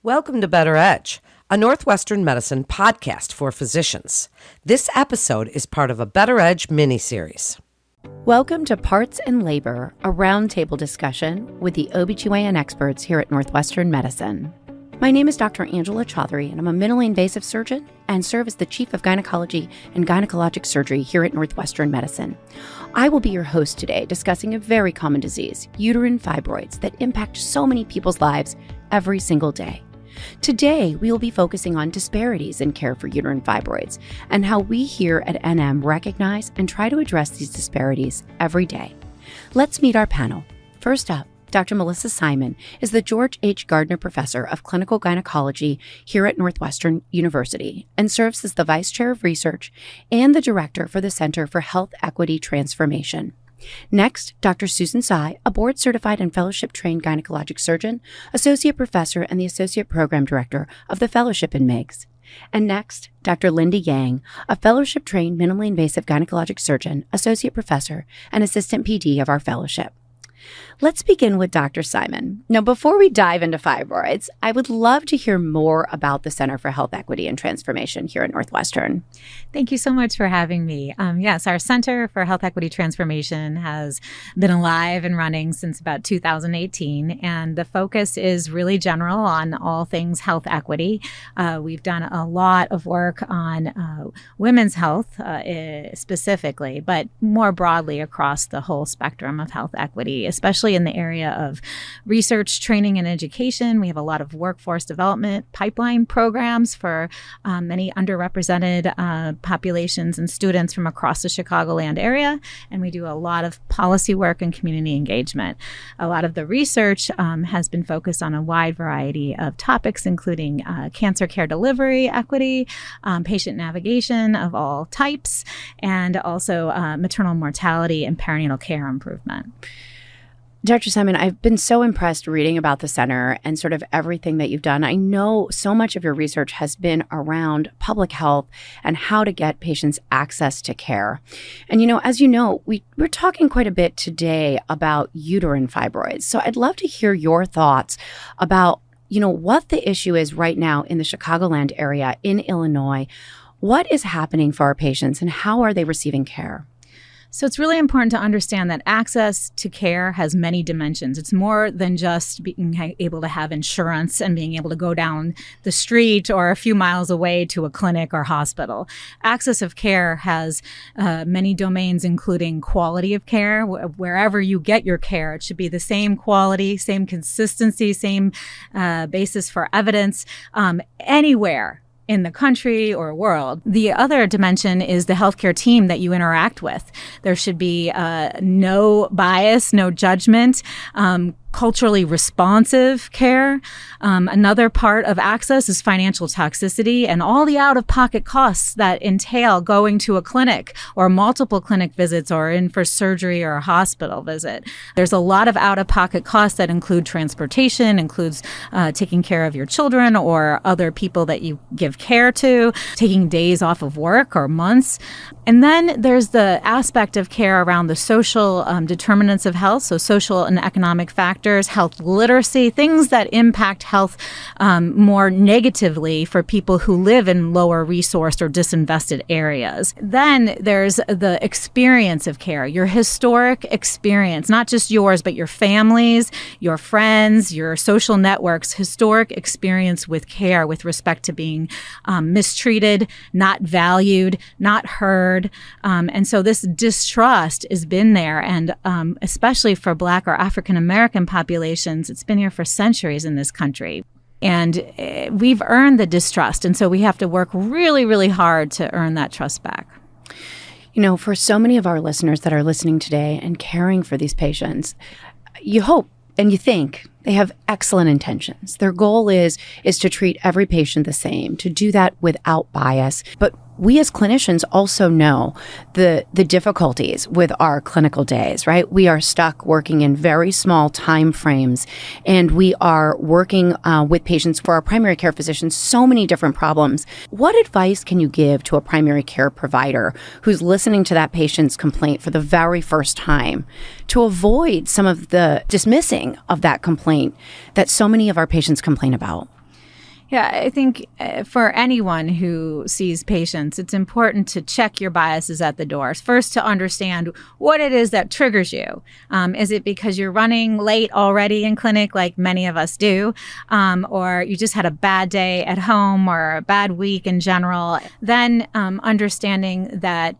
Welcome to Better Edge, a Northwestern medicine podcast for physicians. This episode is part of a Better Edge mini-series. Welcome to Parts and Labor, a roundtable discussion with the OBGYN experts here at Northwestern Medicine. My name is Dr. Angela Chaudhary, and I'm a minimally invasive surgeon and serve as the Chief of Gynecology and Gynecologic Surgery here at Northwestern Medicine. I will be your host today discussing a very common disease, uterine fibroids, that impact so many people's lives every single day. Today, we will be focusing on disparities in care for uterine fibroids and how we here at NM recognize and try to address these disparities every day. Let's meet our panel. First up, Dr. Melissa Simon is the George H. Gardner Professor of Clinical Gynecology here at Northwestern University and serves as the Vice Chair of Research and the Director for the Center for Health Equity Transformation. Next, Dr. Susan Tsai, a board-certified and fellowship-trained gynecologic surgeon, associate professor, and the associate program director of the fellowship in MIGS. And next, Dr. Linda Yang, a fellowship-trained minimally invasive gynecologic surgeon, associate professor, and assistant PD of our fellowship. Let's begin with Dr. Simon. Now, before we dive into fibroids, I would love to hear more about the Center for Health Equity and Transformation here at Northwestern. Thank you so much for having me. Yes, our Center for Health Equity Transformation has been alive and running since about 2018, and the focus is really general on all things health equity. We've done a lot of work on women's health specifically, but more broadly across the whole spectrum of health equity, especially in the area of research, training, and education. We have a lot of workforce development pipeline programs for many underrepresented populations and students from across the Chicagoland area. And we do a lot of policy work and community engagement. A lot of the research has been focused on a wide variety of topics, including cancer care delivery equity, patient navigation of all types, and also maternal mortality and perinatal care improvement. Dr. Simon, I've been so impressed reading about the center and sort of everything that you've done. I know so much of your research has been around public health and how to get patients access to care. And, as you know, we're talking quite a bit today about uterine fibroids. So I'd love to hear your thoughts about, what the issue is right now in the Chicagoland area in Illinois. What is happening for our patients and how are they receiving care? So it's really important to understand that access to care has many dimensions. It's more than just being able to have insurance and being able to go down the street or a few miles away to a clinic or hospital. Access of care has many domains, including quality of care. Wherever you get your care, it should be the same quality, same consistency, same basis for evidence anywhere in the country or world. The other dimension is the healthcare team that you interact with. There should be no bias, no judgment, culturally responsive care. Another part of access is financial toxicity and all the out-of-pocket costs that entail going to a clinic or multiple clinic visits or in for surgery or a hospital visit. There's a lot of out-of-pocket costs that include transportation, includes taking care of your children or other people that you give care to, taking days off of work or months. And then there's the aspect of care around the social determinants of health, so social and economic factors, health literacy, things that impact health more negatively for people who live in lower resourced or disinvested areas. Then there's the experience of care, your historic experience, not just yours, but your family's, your friends, your social networks, historic experience with care with respect to being mistreated, not valued, not heard. And so this distrust has been there. And especially for Black or African American populations, it's been here for centuries in this country. And we've earned the distrust. And so we have to work really, really hard to earn that trust back. For so many of our listeners that are listening today and caring for these patients, you hope and you think they have excellent intentions. Their goal is to treat every patient the same, to do that without bias. But we as clinicians also know the difficulties with our clinical days, right? We are stuck working in very small time frames, and we are working with patients for our primary care physicians, so many different problems. What advice can you give to a primary care provider who's listening to that patient's complaint for the very first time to avoid some of the dismissing of that complaint that so many of our patients complain about? Yeah, I think for anyone who sees patients, it's important to check your biases at the door. First, to understand what it is that triggers you. Is it because you're running late already in clinic, like many of us do, or you just had a bad day at home or a bad week in general? Then understanding that,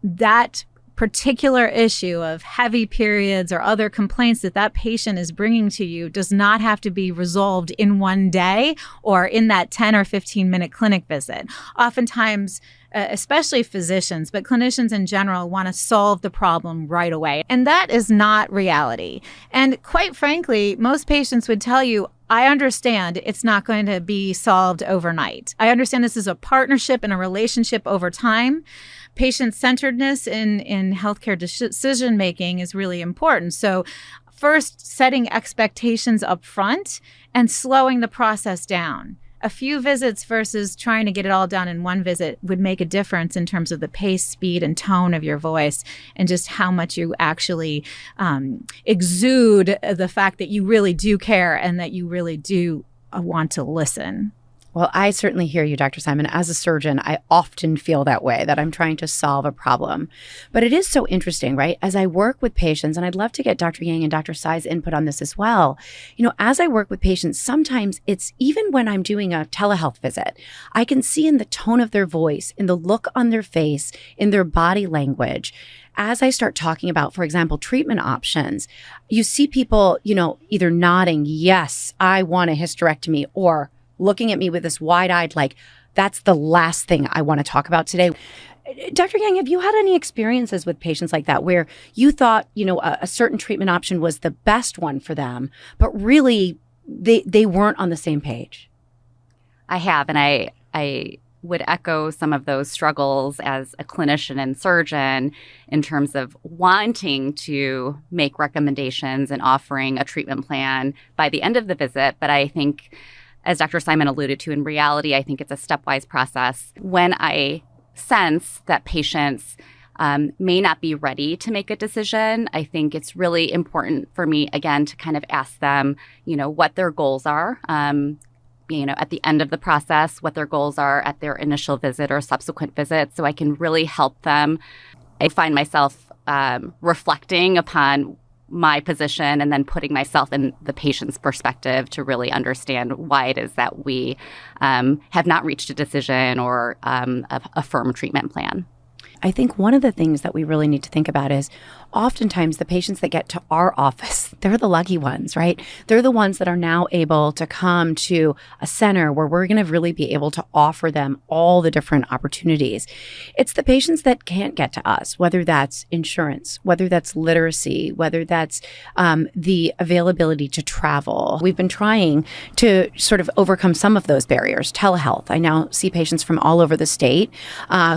that particular issue of heavy periods or other complaints that patient is bringing to you does not have to be resolved in one day or in that 10 or 15-minute clinic visit. Oftentimes, especially physicians, but clinicians in general want to solve the problem right away. And that is not reality. And quite frankly, most patients would tell you, I understand it's not going to be solved overnight. I understand this is a partnership and a relationship over time. Patient-centeredness in healthcare decision-making is really important. So first, setting expectations up front and slowing the process down. A few visits versus trying to get it all done in one visit would make a difference in terms of the pace, speed, and tone of your voice and just how much you actually exude the fact that you really do care and that you really do want to listen. Well, I certainly hear you, Dr. Simon. As a surgeon, I often feel that way, that I'm trying to solve a problem. But it is so interesting, right? As I work with patients, and I'd love to get Dr. Yang and Dr. Tsai's input on this as well. As I work with patients, sometimes it's even when I'm doing a telehealth visit, I can see in the tone of their voice, in the look on their face, in their body language, as I start talking about, for example, treatment options, you see people, either nodding, yes, I want a hysterectomy, or looking at me with this wide-eyed, like, that's the last thing I want to talk about today. Dr. Yang, have you had any experiences with patients like that where you thought, a certain treatment option was the best one for them, but really they weren't on the same page? I have, and I would echo some of those struggles as a clinician and surgeon in terms of wanting to make recommendations and offering a treatment plan by the end of the visit. But I think, as Dr. Simon alluded to, in reality, I think it's a stepwise process. When I sense that patients may not be ready to make a decision, I think it's really important for me, again, to kind of ask them, what their goals are, at the end of the process, what their goals are at their initial visit or subsequent visit, so I can really help them. I find myself reflecting upon my position and then putting myself in the patient's perspective to really understand why it is that we have not reached a decision or a firm treatment plan. I think one of the things that we really need to think about is oftentimes the patients that get to our office, they're the lucky ones, right? They're the ones that are now able to come to a center where we're going to really be able to offer them all the different opportunities. It's the patients that can't get to us, whether that's insurance, whether that's literacy, whether that's the availability to travel. We've been trying to sort of overcome some of those barriers. Telehealth. I now see patients from all over the state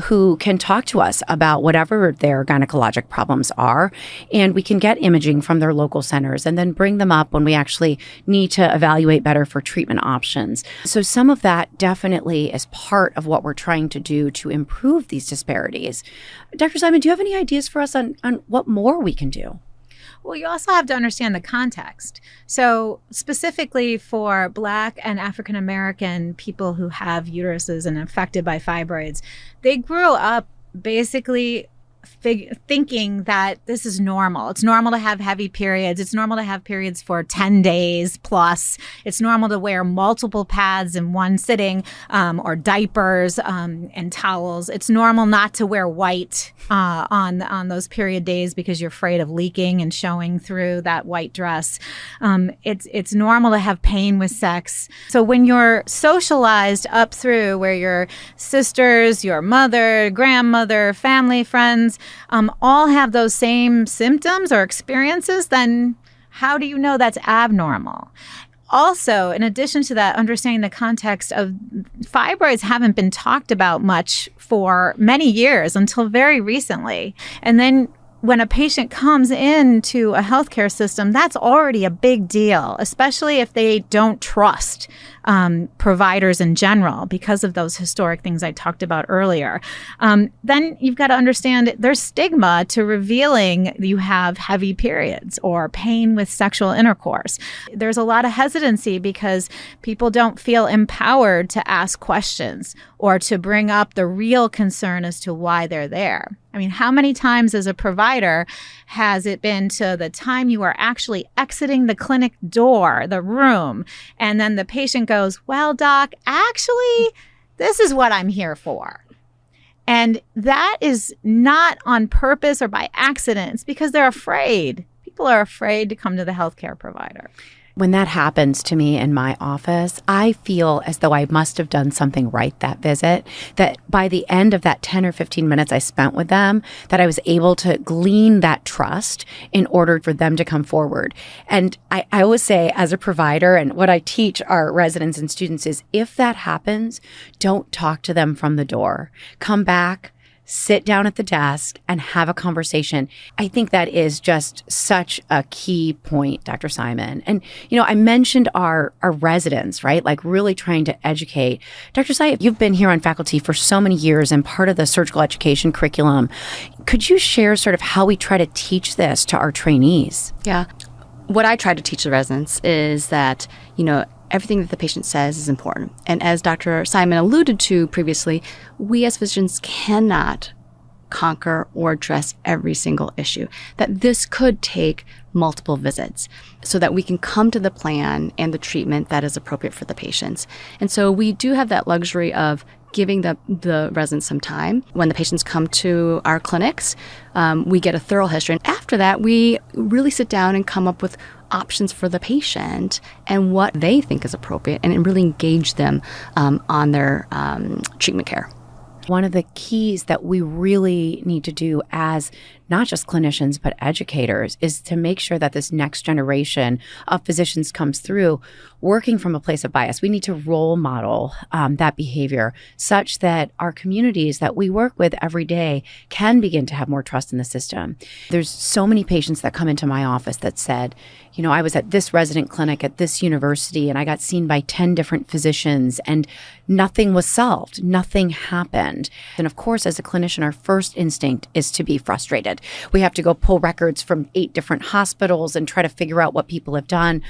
who can talk to us about whatever their gynecologic problems are, and we can get imaging from their local centers and then bring them up when we actually need to evaluate better for treatment options. So some of that definitely is part of what we're trying to do to improve these disparities. Dr. Simon, do you have any ideas for us on what more we can do? Well, you also have to understand the context. So specifically for Black and African American people who have uteruses and affected by fibroids, they grew up basically thinking that this is normal. It's normal to have heavy periods. It's normal to have periods for 10 days plus. It's normal to wear multiple pads in one sitting, or diapers and towels. It's normal not to wear white on those period days because you're afraid of leaking and showing through that white dress. It's normal to have pain with sex. So when you're socialized up through where your sisters, your mother, grandmother, family, friends, all have those same symptoms or experiences, then how do you know that's abnormal? Also, in addition to that, understanding the context of fibroids haven't been talked about much for many years until very recently. And then when a patient comes into a healthcare system, that's already a big deal, especially if they don't trust providers in general because of those historic things I talked about earlier. Then you've got to understand there's stigma to revealing you have heavy periods or pain with sexual intercourse. There's a lot of hesitancy because people don't feel empowered to ask questions or to bring up the real concern as to why they're there. I mean, how many times as a provider has it been to the time you are actually exiting the clinic door, the room, and then the patient goes, well, doc, actually, this is what I'm here for. And that is not on purpose or by accident. It's because they're afraid. People are afraid to come to the healthcare provider. When that happens to me in my office, I feel as though I must have done something right that visit, that by the end of that 10 or 15 minutes I spent with them, that I was able to glean that trust in order for them to come forward. And I always say as a provider, and what I teach our residents and students is, if that happens, don't talk to them from the door. Come back, sit down at the desk and have a conversation. I think that is just such a key point, Dr. Simon. And, I mentioned our residents, right? Like really trying to educate. Dr. Simon, you've been here on faculty for so many years and part of the surgical education curriculum. Could you share sort of how we try to teach this to our trainees? Yeah. What I try to teach the residents is that, everything that the patient says is important. And as Dr. Simon alluded to previously, we as physicians cannot conquer or address every single issue. That this could take multiple visits so that we can come to the plan and the treatment that is appropriate for the patients. And so we do have that luxury of giving the residents some time. When the patients come to our clinics, we get a thorough history. And after that, we really sit down and come up with options for the patient and what they think is appropriate and really engage them on their treatment care. One of the keys that we really need to do as not just clinicians, but educators, is to make sure that this next generation of physicians comes through working from a place of bias. We need to role model that behavior such that our communities that we work with every day can begin to have more trust in the system. There's so many patients that come into my office that said, I was at this resident clinic at this university and I got seen by 10 different physicians and nothing was solved. Nothing happened. And of course, as a clinician, our first instinct is to be frustrated. We have to go pull records from 8 different hospitals and try to figure out what people have done.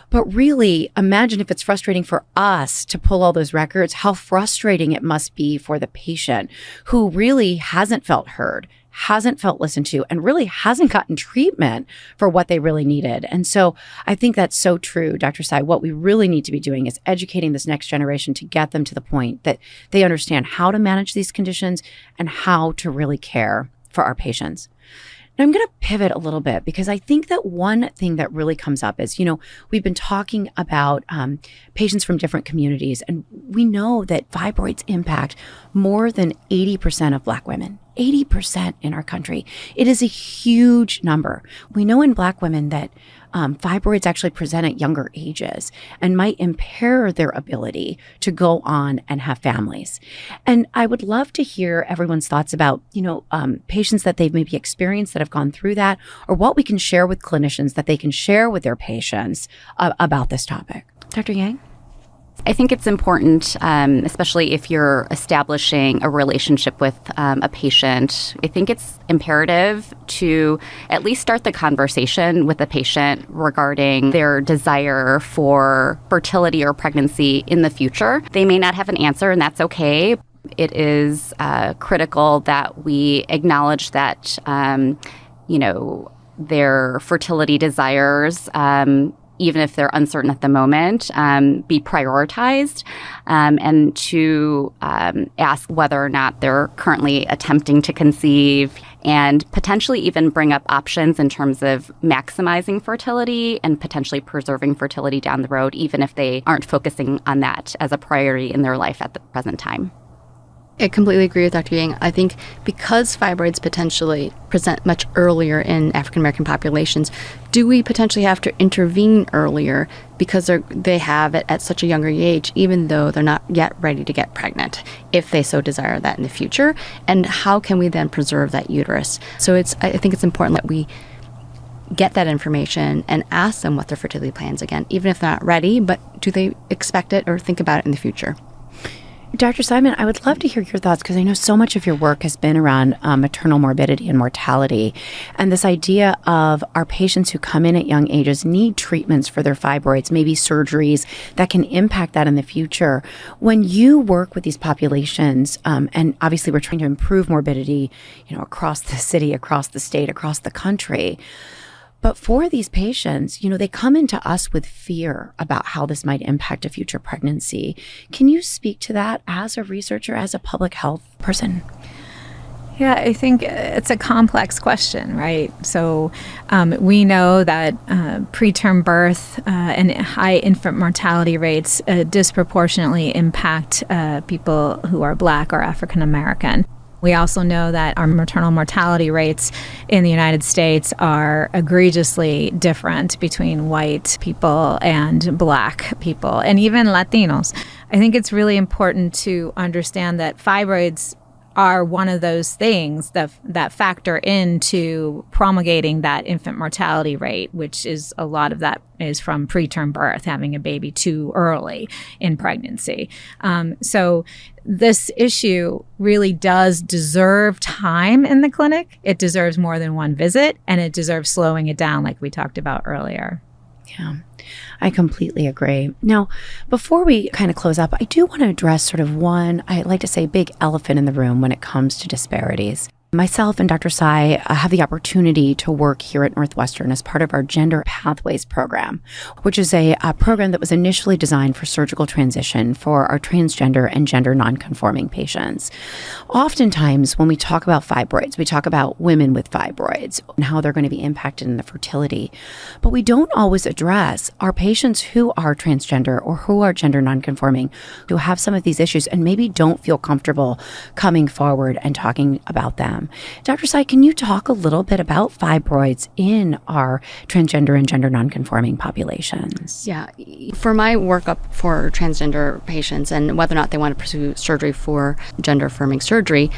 But really, imagine if it's frustrating for us to pull all those records, how frustrating it must be for the patient who really hasn't felt heard, hasn't felt listened to, and really hasn't gotten treatment for what they really needed. And so I think that's so true, Dr. Sai. What we really need to be doing is educating this next generation to get them to the point that they understand how to manage these conditions and how to really care for our patients. Now, I'm going to pivot a little bit because I think that one thing that really comes up is, we've been talking about patients from different communities, and we know that fibroids impact more than 80% of Black women. 80% in our country. It is a huge number. We know in Black women that fibroids actually present at younger ages and might impair their ability to go on and have families. And I would love to hear everyone's thoughts about, patients that they've maybe experienced that have gone through that, or what we can share with clinicians that they can share with their patients about this topic. Dr. Yang? I think it's important, especially if you're establishing a relationship with a patient. I think it's imperative to at least start the conversation with the patient regarding their desire for fertility or pregnancy in the future. They may not have an answer, and that's okay. It is critical that we acknowledge that, their fertility desires, even if they're uncertain at the moment, be prioritized, and to ask whether or not they're currently attempting to conceive, and potentially even bring up options in terms of maximizing fertility and potentially preserving fertility down the road, even if they aren't focusing on that as a priority in their life at the present time. I completely agree with Dr. Yang. I think because fibroids potentially present much earlier in African American populations, do we potentially have to intervene earlier because they have it at such a younger age, even though they're not yet ready to get pregnant, if they so desire that in the future? And how can we then preserve that uterus? So I think it's important that we get that information and ask them what their fertility plans again, even if they're not ready, but do they expect it or think about it in the future? Dr. Simon, I would love to hear your thoughts because I know so much of your work has been around maternal morbidity and mortality. And this idea of our patients who come in at young ages need treatments for their fibroids, maybe surgeries that can impact that in the future. When you work with these populations, and obviously we're trying to improve morbidity, across the city, across the state, across the country. But for these patients, they come into us with fear about how this might impact a future pregnancy. Can you speak to that as a researcher, as a public health person? Yeah, I think it's a complex question, right? So we know that preterm birth and high infant mortality rates disproportionately impact people who are Black or African American. We also know that our maternal mortality rates in the United States are egregiously different between white people and Black people, and even Latinos. I think it's really important to understand that fibroids are one of those things that factor into promulgating that infant mortality rate, which is a lot of that is from preterm birth, having a baby too early in pregnancy. So this issue really does deserve time in the clinic. It deserves more than one visit, and it deserves slowing it down like we talked about earlier. Yeah, I completely agree. Now, before we kind of close up, I do want to address sort of one, I like to say, big elephant in the room when it comes to disparities. Myself and Dr. Sai have the opportunity to work here at Northwestern as part of our Gender Pathways program, which is a program that was initially designed for surgical transition for our transgender and gender nonconforming patients. Oftentimes, when we talk about fibroids, we talk about women with fibroids and how they're going to be impacted in the fertility, but we don't always address our patients who are transgender or who are gender nonconforming, who have some of these issues and maybe don't feel comfortable coming forward and talking about them. Dr. Sai, can you talk a little bit about fibroids in our transgender and gender nonconforming populations? Yeah. For my workup for transgender patients and whether or not they want to pursue surgery for gender affirming surgery,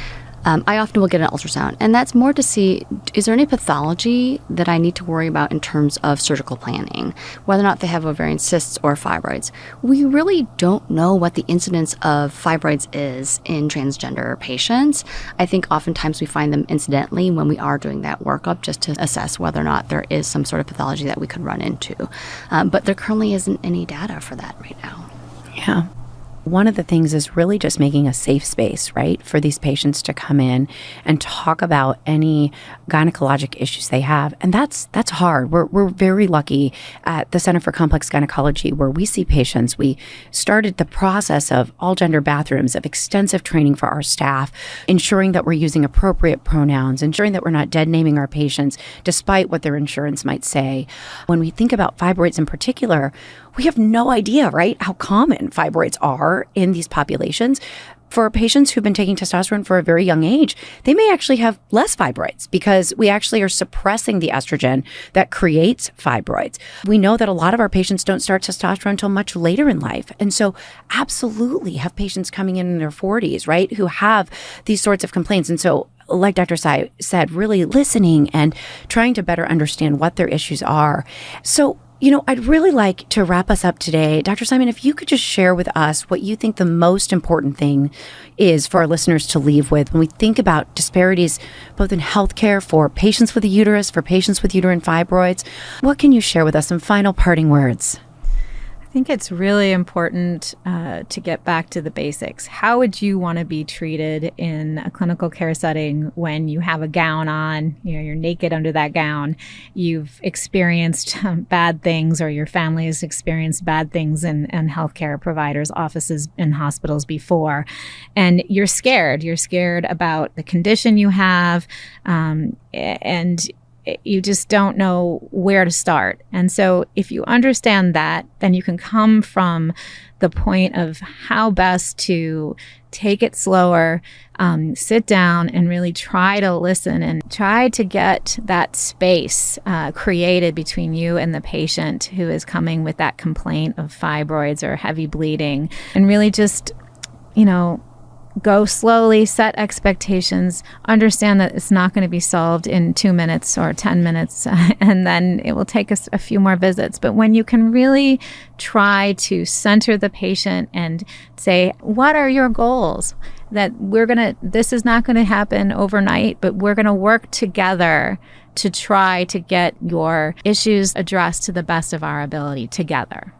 I often will get an ultrasound, and that's more to see, is there any pathology that I need to worry about in terms of surgical planning, whether or not they have ovarian cysts or fibroids. We really don't know what the incidence of fibroids is in transgender patients. I think oftentimes we find them incidentally when we are doing that workup just to assess whether or not there is some sort of pathology that we could run into. But there currently isn't any data for that right now. Yeah. One of the things is really just making a safe space, right, for these patients to come in and talk about any gynecologic issues they have. And that's hard. We're very lucky at the Center for Complex Gynecology where we see patients. We started the process of all gender bathrooms, of extensive training for our staff, ensuring that we're using appropriate pronouns, ensuring that we're not dead naming our patients despite what their insurance might say. When we think about fibroids in particular, we have no idea, right, how common fibroids are in these populations. For patients who've been taking testosterone for a very young age, they may actually have less fibroids because we actually are suppressing the estrogen that creates fibroids. We know that a lot of our patients don't start testosterone until much later in life. And so absolutely have patients coming in their 40s, right, who have these sorts of complaints. And so like Dr. Sai said, really listening and trying to better understand what their issues are. So I'd really like to wrap us up today. Dr. Simon, if you could just share with us what you think the most important thing is for our listeners to leave with when we think about disparities, both in healthcare for patients with a uterus, for patients with uterine fibroids. What can you share with us? Some final parting words. I think it's really important to get back to the basics. How would you want to be treated in a clinical care setting when you have a gown on, you're naked under that gown, you've experienced bad things or your family has experienced bad things in healthcare providers' offices and hospitals before, and you're scared. You're scared about the condition you have, and you just don't know where to start. And so if you understand that, then you can come from the point of how best to take it slower, sit down and really try to listen and try to get that space created between you and the patient who is coming with that complaint of fibroids or heavy bleeding, and really just, go slowly, set expectations, understand that it's not going to be solved in 2 minutes or 10 minutes, and then it will take us a few more visits. But when you can really try to center the patient and say, what are your goals? That this is not going to happen overnight, but we're going to work together to try to get your issues addressed to the best of our ability together.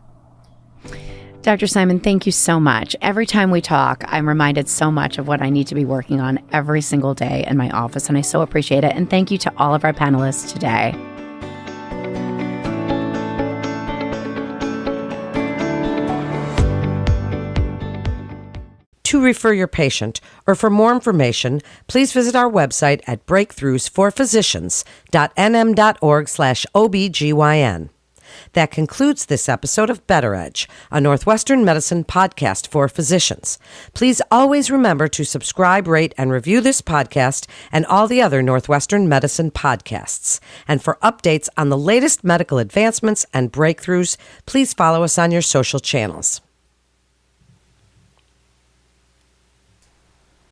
Dr. Simon, thank you so much. Every time we talk, I'm reminded so much of what I need to be working on every single day in my office, and I so appreciate it. And thank you to all of our panelists today. To refer your patient or for more information, please visit our website at breakthroughsforphysicians.nm.org/OBGYN. That concludes this episode of Better Edge, a Northwestern Medicine podcast for physicians. Please always remember to subscribe, rate, and review this podcast and all the other Northwestern Medicine podcasts. And for updates on the latest medical advancements and breakthroughs, please follow us on your social channels.